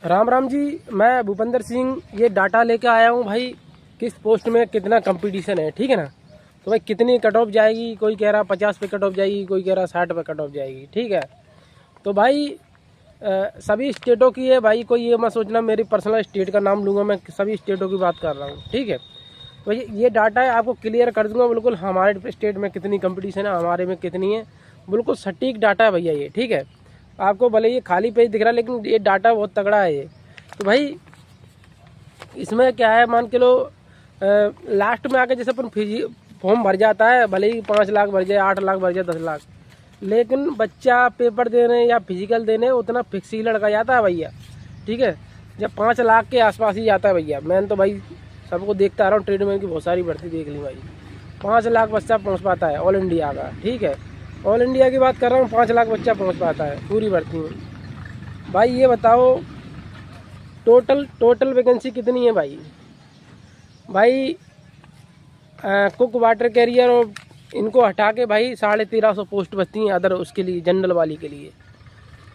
राम राम जी। मैं भूपेंद्र सिंह ये डाटा लेके आया हूँ भाई, किस पोस्ट में कितना कंपटीशन है, ठीक है ना। तो भाई कितनी कट ऑफ जाएगी, कोई कह रहा 50 पे कट ऑफ जाएगी, कोई कह रहा 60 पे कट ऑफ जाएगी, ठीक है। तो भाई सभी स्टेटों की है भाई, कोई ये मत सोचना मेरी पर्सनल स्टेट का नाम लूँगा, मैं सभी स्टेटों की बात कर रहा हूँ, ठीक है। तो ये डाटा है, आपको क्लियर कर दूँगा बिल्कुल, हमारे स्टेट में कितनी कंपटीशन है, हमारे में कितनी है, बिल्कुल सटीक डाटा है भैया ये, ठीक है। आपको भले ये खाली पेज दिख रहा है लेकिन ये डाटा बहुत तगड़ा है ये। तो भाई इसमें क्या है, मान के लो लास्ट में आके जैसे अपन फॉर्म भर जाता है, भले ही 5 लाख भर जाए, 8 लाख भर जाए, 10 लाख, लेकिन बच्चा पेपर देने या फिजिकल देने उतना फिक्स ही लड़का जाता है भैया, ठीक है। जब 5 लाख के आसपास ही जाता है भैया। मैंने तो भाई सबको देखता आ रहा हूँ, ट्रेडमैन की बहुत सारी भर्ती देख ली भाई, 5 लाख बच्चा पहुँच पाता है ऑल इंडिया का, ठीक है। ऑल इंडिया की बात कर रहा हूँ, 5 लाख बच्चा पहुँच पाता है पूरी भर्ती में। भाई ये बताओ टोटल वैकेंसी कितनी है भाई। कुक वाटर कैरियर और इनको हटा के भाई 1350 पोस्ट बचती हैं अदर उसके लिए, जनरल वाली के लिए।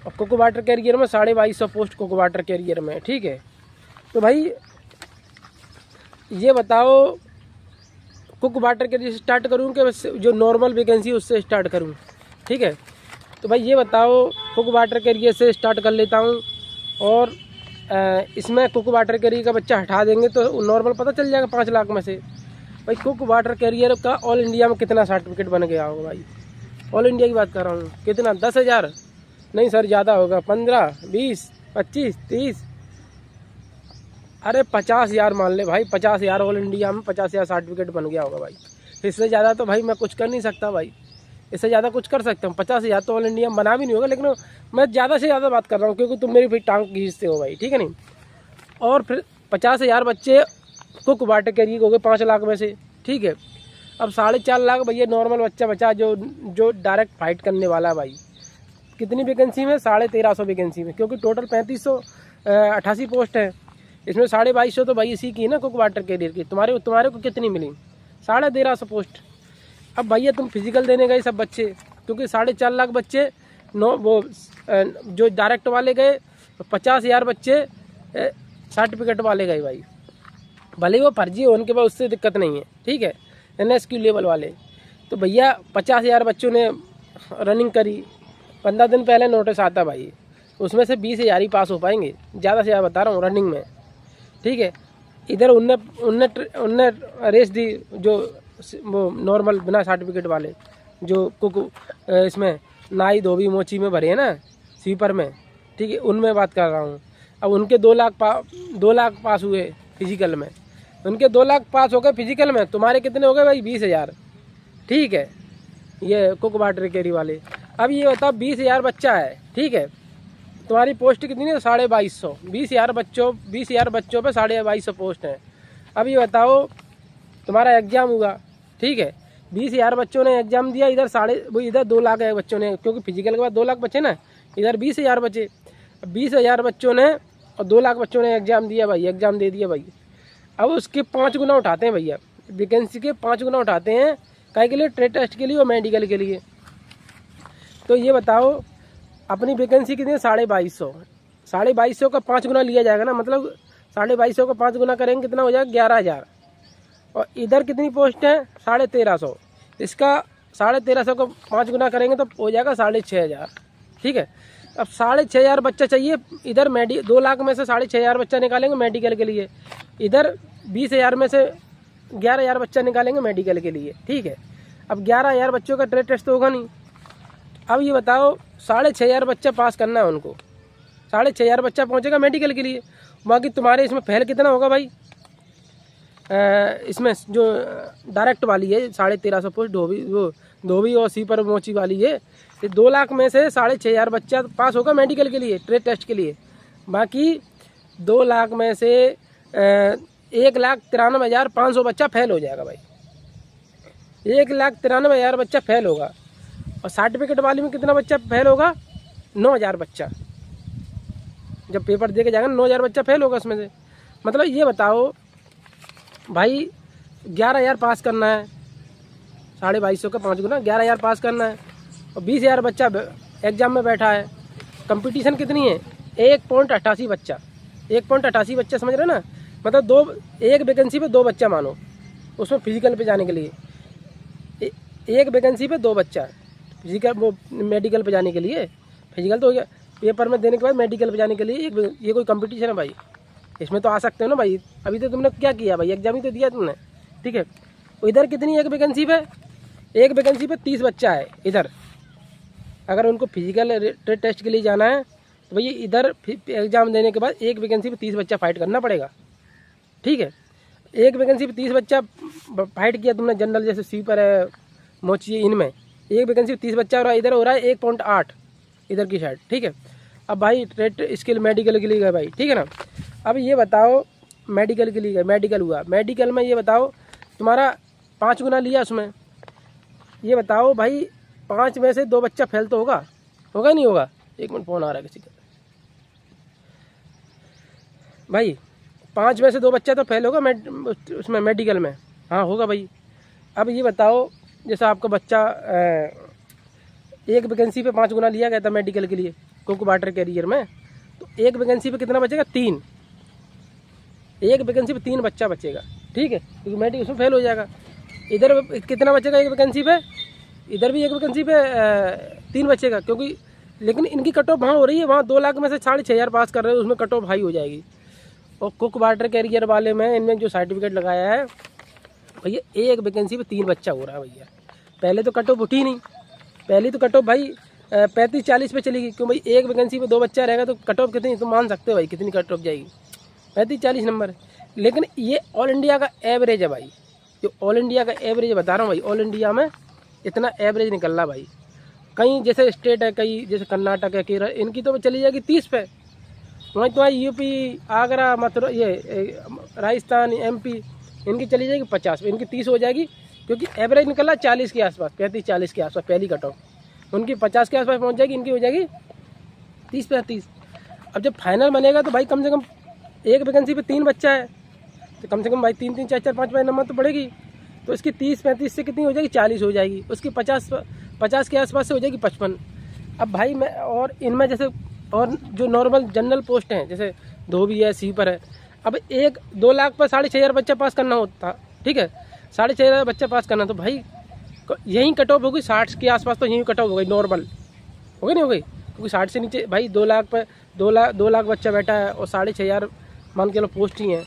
और कुक वाटर कैरियर में 2250 पोस्ट कुक वाटर कैरियर में, ठीक है। तो भाई ये बताओ कुक वाटर कैरियर से स्टार्ट करूँ कि जो नॉर्मल वैकेंसी उससे स्टार्ट करूँ, ठीक है। तो भाई ये बताओ कुक वाटर कैरियर से स्टार्ट कर लेता हूँ, और इसमें कुक वाटर कैरियर का बच्चा हटा देंगे तो नॉर्मल पता चल जाएगा 5 लाख में से। भाई कुक वाटर कैरियर का ऑल इंडिया में कितना सर्टिफिकेट बन गया होगा भाई, ऑल इंडिया की बात कर रहा हूँ। कितना, 10,000? नहीं सर, ज़्यादा होगा, 15, 20, 25, 30, अरे 50,000 मान ले भाई, 50,000 ऑल इंडिया में 50,000 सर्टिफिकेट बन गया होगा भाई। इससे ज़्यादा तो भाई मैं कुछ कर नहीं सकता भाई, इससे ज़्यादा कुछ कर सकता हूँ। 50,000 तो ऑल इंडिया में बना भी नहीं होगा, लेकिन मैं ज़्यादा से ज़्यादा बात कर रहा हूँ क्योंकि तुम मेरी फिर टांग खींचते हो भाई, ठीक है नहीं। और फिर 50,000 बच्चे कुक वाटर कैरियर हो गए 5 लाख में से, ठीक है। अब 4.5 लाख भैया नॉर्मल बच्चा बचा जो डायरेक्ट फाइट करने वाला है भाई। कितनी वैकेंसी में? 1350 वैकेंसी में, क्योंकि टोटल 3588 पोस्ट है, इसमें 2250 तो भाई इसी की है ना कुक वाटर कैरियर की। तुम्हारे को कितनी मिली? 1350 पोस्ट। अब भैया तुम फिजिकल देने गए सब बच्चे, क्योंकि 4.5 लाख बच्चे जो डायरेक्ट वाले गए, 50,000 बच्चे सर्टिफिकेट वाले गए भाई। भले वो फर्जी हो उनके पास, उससे दिक्कत नहीं है, ठीक है, NSQ लेवल वाले। तो भैया 50,000 बच्चों ने रनिंग करी, 15 दिन पहले नोटिस आता भाई, उसमें से 20,000 ही पास हो पाएंगे, ज़्यादा से ज़्यादा बता रहा हूँ रनिंग में, ठीक है। इधर उनने रेस दी जो वो नॉर्मल बिना सर्टिफिकेट वाले, जो कुक इसमें नाई धोबी मोची में भरे हैं ना, स्वीपर में, ठीक है, उनमें बात कर रहा हूँ। अब उनके 2 लाख पास हुए फिजिकल में, उनके 2 लाख पास हो गए फिजिकल में, तुम्हारे कितने हो गए भाई? 20,000, ठीक है, ये कुक वाटर कैरियर वाले। अब ये बताओ 20,000 बच्चा है, ठीक है, तुम्हारी पोस्ट कितनी है? 2250। 20,000 बच्चों पे 2250 पोस्ट हैं। अब ये बताओ तुम्हारा एग्जाम हुआ, ठीक है, 20,000 बच्चों ने एग्जाम दिया, इधर 2 लाख है बच्चों ने, क्योंकि फिजिकल के बाद 2 लाख बचे ना, इधर 20,000 बचे। 20,000 बच्चों ने और 2 लाख बच्चों ने एग्जाम दिया भाई, एग्जाम दे दिया भाई। अब उसके 5 गुना उठाते हैं भैया, वैकेंसी के 5 गुना उठाते हैं, काहे के लिए? ट्रेड टेस्ट के लिए और मेडिकल के लिए। तो ये बताओ अपनी वैकेंसी कितनी है? 2250। 2250 का 5 गुना लिया जाएगा ना, मतलब 2250 का 5 गुना करेंगे कितना हो जाएगा? 11,000। और इधर कितनी पोस्ट है? 1350। इसका 1350 को 5 गुना करेंगे तो हो जाएगा 6,500, ठीक है। अब 6,500 बच्चा चाहिए इधर 2 लाख में से 6,500 बच्चा निकालेंगे मेडिकल के लिए, इधर 20,000 में से 11,000 बच्चा निकालेंगे मेडिकल के लिए, ठीक है। अब 11,000 बच्चों का ट्रेड टेस्ट तो होगा नहीं। अब ये बताओ 6,500 बच्चा पास करना है उनको, 6,500 बच्चा पहुंचेगा मेडिकल के लिए। बाकी तुम्हारे इसमें फेल कितना होगा भाई? इसमें जो डायरेक्ट वाली है 1350 पोस्ट, धोबी और स्वीपर मोची वाली है, ये 2 लाख में से 6,500 बच्चा पास होगा मेडिकल के लिए, ट्रेड टेस्ट के लिए। बाकी 2 लाख में से 1,93,500 बच्चा फेल हो जाएगा भाई, 1,93,000 बच्चा फेल होगा। और सर्टिफिकेट वाली में कितना बच्चा फेल होगा? 9,000 बच्चा। जब पेपर दे के जाएगा 9,000 बच्चा फेल होगा उसमें से। मतलब ये बताओ भाई 11,000 पास करना है, 2250 का 5 गुना 11,000 पास करना है, और 20,000 बच्चा एग्जाम में बैठा है। कंपटीशन कितनी है? 1.88 बच्चा, 1.88 बच्चा, समझ रहे ना, मतलब एक वैकेंसी पे 2 बच्चा मानो, उसमें फिजिकल पे जाने के लिए एक वैकेंसी पे 2 बच्चा फिजिकल, वो मेडिकल पे जाने के लिए। फिजिकल तो हो गया, पेपर में देने के बाद मेडिकल पे जाने के लिए ये कोई कंपटीशन है भाई, इसमें तो आ सकते हो ना भाई। अभी तो तुमने क्या किया भाई, एग्जाम ही तो दिया तुमने, ठीक है। इधर कितनी, एक वैकेंसी पे 30 बच्चा है इधर। अगर उनको फिजिकल टेस्ट के लिए जाना है तो भैया इधर एग्ज़ाम देने के बाद एक वैकेंसी पे 30 बच्चा फाइट करना पड़ेगा, ठीक है। एक वैकेंसी पे 30 बच्चा फाइट किया तुमने, जनरल जैसे स्वीपर है, मोची, इनमें एक वैकेंसी पे 30 बच्चा हो रहा है, इधर हो रहा है 1.8 इधर की साइड, ठीक है। अब भाई ट्रेड स्किल मेडिकल के लिए गए भाई, ठीक है ना। अब ये बताओ मेडिकल के लिए गए, मेडिकल हुआ, मेडिकल में ये बताओ तुम्हारा 5 गुना लिया उसमें, ये बताओ भाई 5 में से 2 बच्चा फेल तो होगा नहीं होगा? 1 मिनट, फ़ोन आ रहा है किसी का। भाई 5 में से 2 बच्चा तो फेल होगा उसमें मेडिकल में, हाँ होगा भाई। अब ये बताओ जैसा आपका बच्चा एक वैकेंसी पे 5 गुना लिया गया था मेडिकल के लिए कोको वाटर कैरियर में, तो एक वैकेंसी पे कितना बचेगा? 3। एक वैकेंसी पे 3 बच्चा बचेगा, ठीक है, क्योंकि मेडिकल उसमें फेल हो जाएगा। इधर कितना बचेगा एक वैकेंसी पे? इधर भी एक वैकेंसी पे 3 बचेगा, क्योंकि लेकिन इनकी कट ऑफ वहाँ हो रही है, वहाँ 2 लाख में से 6,500 पास कर रहे हैं, उसमें कट ऑफ हाई हो जाएगी। और कुक वाटर कैरियर वाले में इनमें जो सर्टिफिकेट लगाया है भैया, एक वैकेंसी पे 3 बच्चा हो रहा है भैया। पहले तो कट ऑफ उठी नहीं, पहली तो कट ऑफ भाई 35-40 पे चलेगी, क्यों भाई एक वैकेंसी पे 2 बच्चा रहेगा तो कट ऑफ कितनी, तुम मान सकते हो भाई कितनी कट ऑफ जाएगी, 35-40 नंबर। लेकिन ये ऑल इंडिया का एवरेज है भाई, जो ऑल इंडिया का एवरेज बता रहा हूँ भाई, ऑल इंडिया में इतना एवरेज निकल रहा भाई। कई जैसे स्टेट है, कई जैसे कर्नाटक है, केरल, इनकी तो चली जाएगी 30 पे, वहीं तुम्हारी यूपी, आगरा, मथुरा, ये राजस्थान, MP, इनकी चली जाएगी 50 पे, इनकी 30 हो जाएगी, क्योंकि एवरेज निकल रहा है 40 के आसपास, 35-40 के आसपास पहली कट ऑफ, उनकी 50 के आसपास पहुंच जाएगी, इनकी हो जाएगी 30-35। अब जब फाइनल बनेगा तो भाई कम से कम एक वैकेंसी पे 3 बच्चा है, तो कम से कम भाई 3-3, 4-4, 5-5 नंबर तो पड़ेगी, तो इसकी 30-35 से कितनी हो जाएगी? 40 हो जाएगी, उसकी 50 के आसपास से हो जाएगी 55। अब भाई मैं, और इनमें जैसे और जो नॉर्मल जनरल पोस्ट हैं जैसे धोबी है, स्वीपर है, अब 1-2 लाख पर 6,500 बच्चा पास करना होता, ठीक है, 6,500 बच्चा पास करना, तो भाई यहीं कट ऑफ होगी 60 के आसपास, तो यहीं कट ऑफ हो गई, नॉर्मल हो गई, नहीं हो गई, क्योंकि 60 से नीचे भाई 2 लाख पर 2 लाख बच्चा बैठा है और 6,500 मान के लो पोस्ट ही हैं,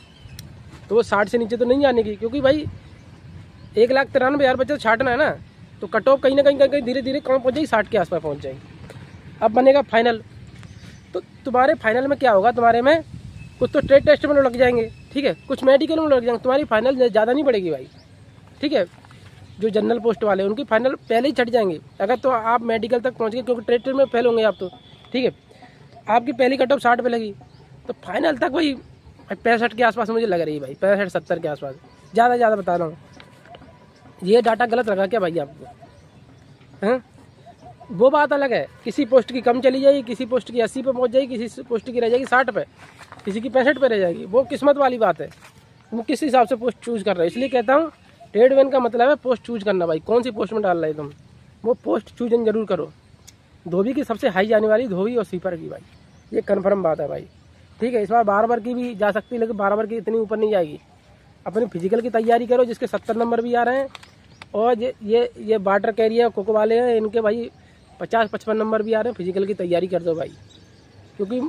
तो वो 60 से नीचे तो नहीं जाने की, क्योंकि भाई 1,93,000 बच्चा छाटना है ना, तो कट ऑफ कहीं ना कहीं धीरे धीरे कम पहुँच जाएगी, 60 के आसपास पहुँच जाएगी। अब बनेगा फाइनल, तो तुम्हारे फाइनल में क्या होगा, तुम्हारे में कुछ तो ट्रेड टेस्ट में लग जाएंगे, ठीक है, कुछ मेडिकल में लग जाएंगे, तुम्हारी फाइनल ज़्यादा नहीं पड़ेगी भाई, ठीक है। जो जनरल पोस्ट वाले उनकी फाइनल पहले ही छट जाएंगे, अगर तो आप मेडिकल तक पहुँच गए, क्योंकि ट्रेड में फेल होंगे आप तो, ठीक है, आपकी पहली कट ऑफ 60 पे लगी, तो फाइनल तक भाई 65 के आसपास मुझे लग रही है भाई, 65-70 के आसपास, ज़्यादा बता रहा हूँ। ये डाटा गलत लगा क्या भाई आपको? हैं, वो बात अलग है, किसी पोस्ट की कम चली जाएगी, किसी पोस्ट की 80 पे पहुंच जाएगी, किसी पोस्ट की रह जाएगी 60 पे, किसी की 65 पे रह जाएगी, वो किस्मत वाली बात है, तुम किस हिसाब से पोस्ट चूज़ कर रहे हो। इसलिए कहता हूँ ट्रेड वन का मतलब है पोस्ट चूज करना भाई, कौन सी पोस्ट में डाल रहे तुम, वो पोस्ट चूजन जरूर करो। धोबी की सबसे हाई जाने वाली धोबी और स्वीपर की भाई, ये कन्फर्म बात है भाई, ठीक है। इस बार बार की भी जा सकती है, लेकिन बार की इतनी ऊपर नहीं जाएगी। अपनी फिजिकल की तैयारी करो, जिसके 70 नंबर भी आ रहे हैं, और ये वाटर कैरियर कोको वाले हैं, इनके भाई 50-55 नंबर भी आ रहे हैं। फिजिकल की तैयारी कर दो भाई, क्योंकि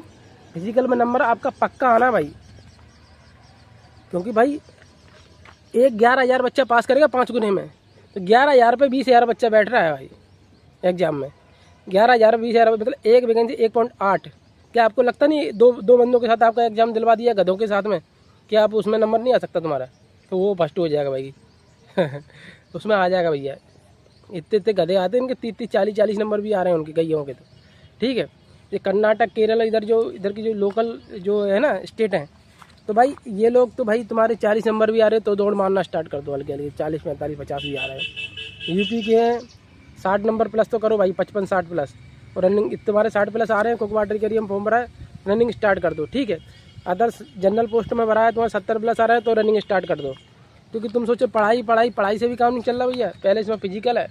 फिजिकल में नंबर आपका पक्का आना भाई, क्योंकि भाई 11,000 बच्चा पास करेगा 5 गुने में, तो 11,000 पे 20,000 बच्चा बैठ रहा है भाई एग्जाम में। 11,000 20,000 मतलब एक वैकेंसी 1.8। क्या आपको लगता नहीं दो बंदों के साथ आपका एग्जाम दिलवा दिया गधों के साथ में, क्या आप उसमें नंबर नहीं आ सकता तुम्हारा? तो वो फर्स्ट हो जाएगा भाई उसमें आ जाएगा भैया। इतने गधे आते हैं, इनके 30-40 नंबर भी आ रहे हैं उनके गैयों के, तो ठीक है। ये कर्नाटक, केरल, इधर की जो लोकल जो है ना स्टेट हैं, तो भाई ये लोग तो भाई तुम्हारे 40 नंबर भी आ रहे हैं, तो दौड़ मारना स्टार्ट कर दो हल्के हल्के, 40, 45, 50 भी आ रहे हैं। यूपी के हैं 60 नंबर प्लस तो करो भाई, 55-60 प्लस, और रनिंग तुम्हारे 60 प्लस आ रहे हैं, कोको वाटर के लिए हम फॉर्म भरा है, रनिंग स्टार्ट कर दो, ठीक है। अदर्स जनरल पोस्ट में भरा है, तुम्हारा 70 प्लस आ रहा है, तो रनिंग स्टार्ट कर दो, क्योंकि तुम सोचो पढ़ाई से भी काम नहीं चल रहा भैया, पहले इसमें फिजिकल है।